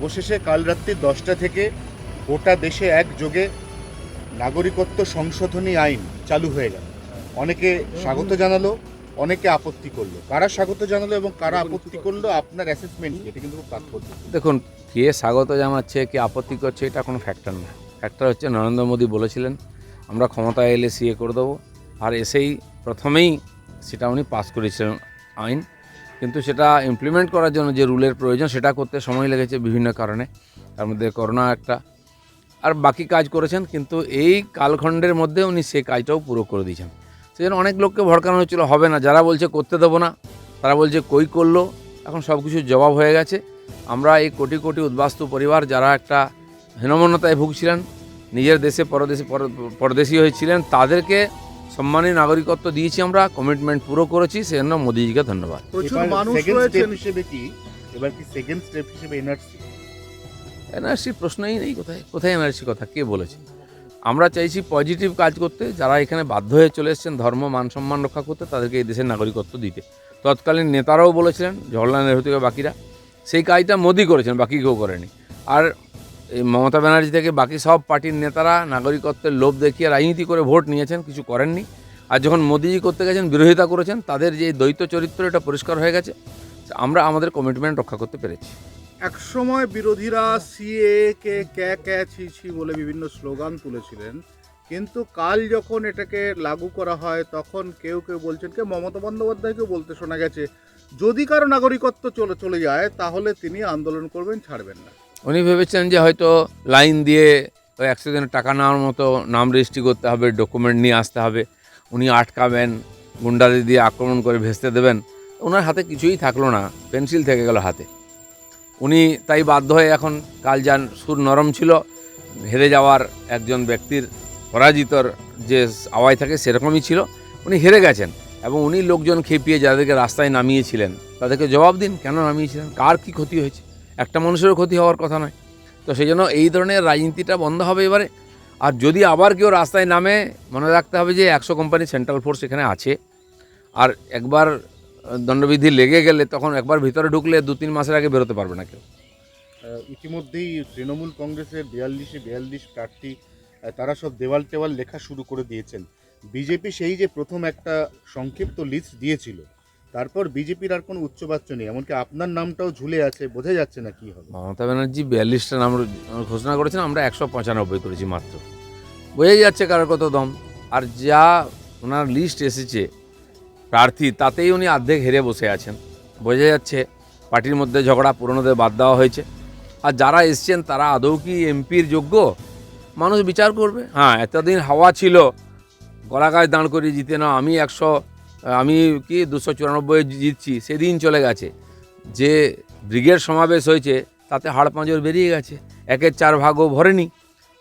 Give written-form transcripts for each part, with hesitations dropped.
অবশেষে কাল রাত্রি 10টা থেকে গোটা দেশে একযোগে নাগরিকত্ব সংশোধনী আইন চালু হয়ে গেল। অনেকে স্বাগত জানালো, অনেকে আপত্তি করলো। কারা স্বাগত জানালো এবং কারা আপত্তি করলো, আপনার অ্যাসেসমেন্ট এটা কিন্তু খুব তাৎপর্য। দেখুন, কে স্বাগত জানাচ্ছে কে আপত্তি করছে এটা কোনো ফ্যাক্টর না। ফ্যাক্টর হচ্ছে নরেন্দ্র মোদী বলেছিলেন আমরা ক্ষমতায় এলে সিএ করে দেবো, আর এসেই প্রথমেই সেটা উনি পাস করেছিলেন আইন। কিন্তু সেটা ইমপ্লিমেন্ট করার জন্য যে রুলের প্রয়োজন সেটা করতে সময় লেগেছে বিভিন্ন কারণে, তার মধ্যে করোনা একটা, আর বাকি কাজ করেছেন। কিন্তু এই কালখণ্ডের মধ্যে উনি সেই কাজটাও পুরো করে দিয়েছেন। সেই জন্য অনেক লোককে ভড়কানো হচ্ছিলো হবে না, যারা বলছে করতে দেবো না তারা বলছে কই করলো। এখন সব কিছুর জবাব হয়ে গেছে। আমরা এই কোটি কোটি উদ্বাস্তু পরিবার যারা একটা হীনমন্যতায় ভুগছিলেন, নিজের দেশে পরদেশী হয়েছিলেন, তাদেরকে সম্মানী নাগরিকত্ব দিয়েছি, আমরা কমিটমেন্ট পুরো করেছি। সেজন্য মোদিজিকে ধন্যবাদ। প্রচুর মানুষ রয়েছেন হিসেবে কি এবার কি সেকেন্ড স্টেপ হিসেবে এনআরসি প্রশ্নই নেই। কোথায় এনআরসি কথা কে বলেছে? আমরা চাইছি পজিটিভ কাজ করতে। যারা এখানে বাধ্য হয়ে চলে এসেছেন ধর্ম মান সম্মান রক্ষা করতে, তাদেরকে এই দেশের নাগরিকত্ব দিতে। তৎকালীন নেতারাও বলেছিলেন, জওহরলাল নেহরু থেকে বাকিরা, সেই কাজটা মোদি করেছেন, বাকি কেউ করেনি। আর এই মমতা ব্যানার্জি থেকে বাকি সব পার্টির নেতারা নাগরিকত্বের লোভ দেখিয়ে রাজনীতি করে ভোট নিয়েছেন, কিছু করেননি। আর যখন মোদিজি করতে গেছেন বিরোধিতা করেছেন। তাদের যে দ্বৈত চরিত্র এটা পরিষ্কার হয়ে গেছে। আমরা আমাদের কমিটমেন্ট রক্ষা করতে পেরেছি। একসময় বিরোধীরা সিএ কে ক্যা ছি বলে বিভিন্ন স্লোগান তুলেছিলেন, কিন্তু কাল যখন এটাকে লাগু করা হয় তখন কেউ কেউ বলছেন, কে মমতা বন্দ্যোপাধ্যায়কেও বলতে শোনা গেছে, যদি কারো নাগরিকত্ব চলে যায় তাহলে তিনি আন্দোলন করবেন, ছাড়বেন না। উনি ভেবেছেন যে হয়তো লাইন দিয়ে ওই 100 দিনের টাকা নেওয়ার মতো নাম রেজিস্ট্রি করতে হবে, ডকুমেন্ট নিয়ে আসতে হবে, উনি আটকাবেন, গুন্ডাদের দিয়ে আক্রমণ করে ভেস্তে দেবেন। ওনার হাতে কিছুই থাকলো না, পেন্সিল থেকে গেল হাতে। উনি তাই বাধ্য হয়ে এখন কাল যান সুর নরম ছিল, হেরে যাওয়ার একজন ব্যক্তির পরাজিতর যে আওয়াজ থাকে সেরকমই ছিল। উনি হেরে গেছেন এবং উনি লোকজন খেপিয়ে যাদেরকে রাস্তায় নামিয়েছিলেন তাদেরকে জবাব দিন, কেন নামিয়েছিলেন, কার কি ক্ষতি হয়েছে? একটা মানুষেরও ক্ষতি হওয়ার কথা নয়। তো সেই জন্য এই ধরনের রাজনীতিটা বন্ধ হবে এবারে। আর যদি আবার কেউ রাস্তায় নামে, মনে রাখতে হবে যে 100 কোম্পানি সেন্ট্রাল ফোর্স এখানে আছে। আর একবার দণ্ডবিধি লেগে গেলে তখন একবার ভিতরে ঢুকলে 2-3 মাসের আগে বেরোতে পারবে না কেউ। ইতিমধ্যেই তৃণমূল কংগ্রেসের 42 প্রার্থী তারা সব দেওয়াল টেওয়াল লেখা শুরু করে দিয়েছেন। বিজেপি সেই যে প্রথম একটা সংক্ষিপ্ত লিস্ট দিয়েছিল, তারপর বিজেপির আর কোনো উচ্চবাচ্য নেই, এমনকি আপনার নামটাও ঝুলে আছে, বোঝা যাচ্ছে না কি হবে। মমতা ব্যানার্জি 42টা নাম ঘোষণা করেছেন, আমরা 195 করেছি মাত্র। বোঝাই যাচ্ছে কারোর কত দম। আর যা ওনার লিস্ট এসেছে প্রার্থী, তাতেই উনি অর্ধেক হেরে বসে আছেন। বোঝা যাচ্ছে পার্টির মধ্যে ঝগড়া, পুরনোদের বাদ দেওয়া হয়েছে। আর যারা এসছেন তারা আদৌ কি এমপির যোগ্য, মানুষ বিচার করবে। হ্যাঁ, এতদিন হাওয়া ছিল গলা গাছ দাঁড় করিয়ে জিতে না, আমি 294 জিতছি, সেদিন চলে গেছে। যে ব্রিগেড সমাবেশ হয়েছে তাতে হাড় পাঁজর বেরিয়ে গেছে, 1/4 ভাগও ভরেনি।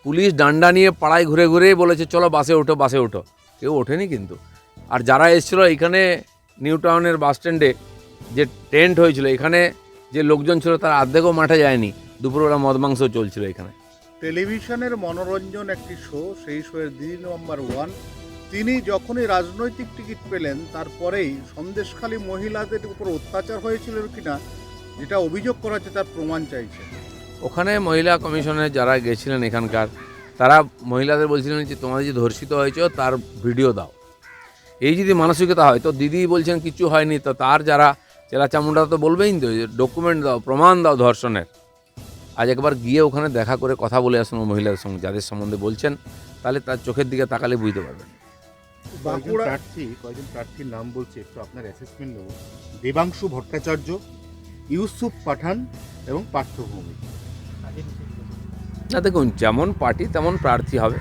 পুলিশ ডান্ডা নিয়ে পাড়ায় ঘুরে ঘুরে বলেছে চলো বাসে ওঠো, কেউ ওঠেনি কিন্তু। আর যারা এসেছিলো এখানে নিউ টাউনের বাস স্ট্যান্ডে যে টেন্ট হয়েছিল, এখানে যে লোকজন ছিল তার অর্ধেকও মাঠে যায়নি। দুপুরবেলা মদ মাংস চলছিল এখানে। টেলিভিশনের মনোরঞ্জন একটি শো, সেই শোয়ের দিদি নম্বর 1, তিনি যখনই রাজনৈতিক টিকিট পেলেন তারপরেই সন্দেশখালী মহিলাদের উপর অত্যাচার হয়েছিল কিনা যেটা অভিযোগ করা হচ্ছে তার প্রমাণ চাইছে। ওখানে মহিলা কমিশনে যারা গেছিলেন এখানকার, তারা মহিলাদের বলছিলেন যে তোমাদের যে ধর্ষিত হয়েছে তার ভিডিও দাও। এই যদি মানসিকতা হয় তো দিদি বলছেন কিছু হয়নি, তো তার যারা চেলা চামুন্ডা তো বলবেই তো ডকুমেন্ট দাও, প্রমাণ দাও ধর্ষণের। আজ একবার গিয়ে ওখানে দেখা করে কথা বলে আসুন মহিলাদের সঙ্গে, যাদের সম্বন্ধে বলছেন, তাহলে তার চোখের দিকে তাকালে বুঝতে পারবেন। কয়েকজন প্রার্থীর নাম বলছে, একটু আপনার অ্যাসেসমেন্ট নেব। দেবাংশু ভট্টাচার্য, ইউসুফ পাঠান এবং পার্থ ভৌমিক। না দেখুন, যেমন পার্টি তেমন প্রার্থী হবে,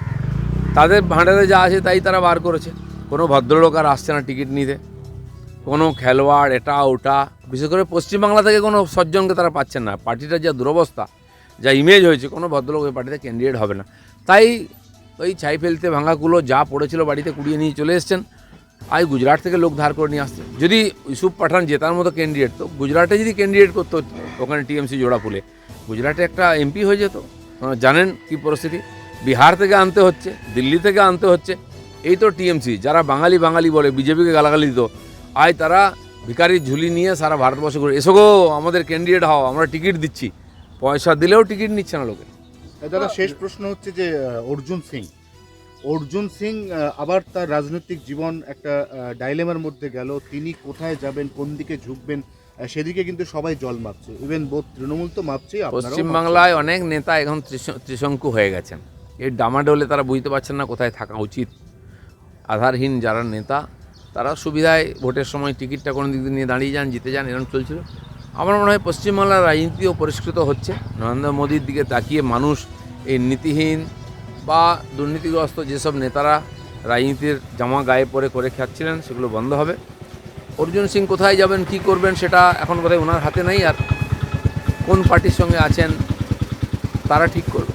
তাদের ভাঁড়ারে যা আছে তাই তারা বার করেছে। কোনো ভদ্রলোক আর আসছে না টিকিট নিতে, কোনো খেলোয়াড় এটা ওটা, বিশেষ করে পশ্চিমবাংলা থেকে কোনো সজ্জনকে তারা পাচ্ছেন না। পার্টিটার যা দুরবস্থা, যা ইমেজ হয়েছে, কোনো ভদ্রলোক ওই পার্টিতে ক্যান্ডিডেট হবে না। তাই ওই ছাই ফেলতে ভাঙাগুলো যা পড়েছিল বাড়িতে কুড়িয়ে নিয়ে চলে এসছেন। আর গুজরাট থেকে লোক ধার করে নিয়ে আসছে। যদি ইউসুফ পাঠান জেতার মতো ক্যান্ডিডেট, তো গুজরাটে যদি ক্যান্ডিডেট করতো, ওখানে টিএমসি জোড়া ফুলে গুজরাটে একটা এমপি হয়ে যেত। জানেন কি পরিস্থিতি, বিহার থেকে আনতে হচ্ছে, দিল্লি থেকে আনতে হচ্ছে। এই তো টিএমসি, যারা বাঙালি বলে বিজেপিকে গালাগালি দিত, আজ তারা ভিখারির ঝুলি নিয়ে সারা ভারতবর্ষ ঘুরে এসো গো, আমাদের ক্যান্ডিডেট হও, আমরা টিকিট দিচ্ছি। পয়সা দিলেও টিকিট নিচ্ছে না লোকে। দাদা শেষ প্রশ্ন হচ্ছে যে অর্জুন সিং আবার তার রাজনৈতিক জীবন একটা ডাইলেমার মধ্যে গেল। তিনি কোথায় যাবেন, কোন দিকে ঝুঁকবেন, সেদিকে কিন্তু সবাই জল মাপছে। ইভেন বোধ তৃণমূল তো মাপছে, পশ্চিমবাংলায় অনেক নেতা এখন ত্রিশঙ্কু হয়ে গেছেন। এই ডামাডোলে তারা বুঝতে পারছেন না কোথায় থাকা উচিত। আধারহীন যারা নেতা তারা সুবিধায় ভোটের সময় টিকিটটা কোনো দিক দিয়ে নিয়ে দাঁড়িয়ে যান, জিতে যান, এরকম চলছিল। আমার মনে হয় পশ্চিমবাংলার রাজনীতিও পরিষ্কৃত হচ্ছে। নরেন্দ্র মোদীর দিকে তাকিয়ে মানুষ এই নীতিহীন বা দুর্নীতিগ্রস্ত যেসব নেতারা রাজনীতির জামা গায়ে পরে করে খাচ্ছিলেন সেগুলো বন্ধ হবে। অর্জুন সিং কোথায় যাবেন, কী করবেন, সেটা এখন বোধহয় ওনার হাতে নেই। আর কোন পার্টির সঙ্গে আছেন তারা ঠিক করবে।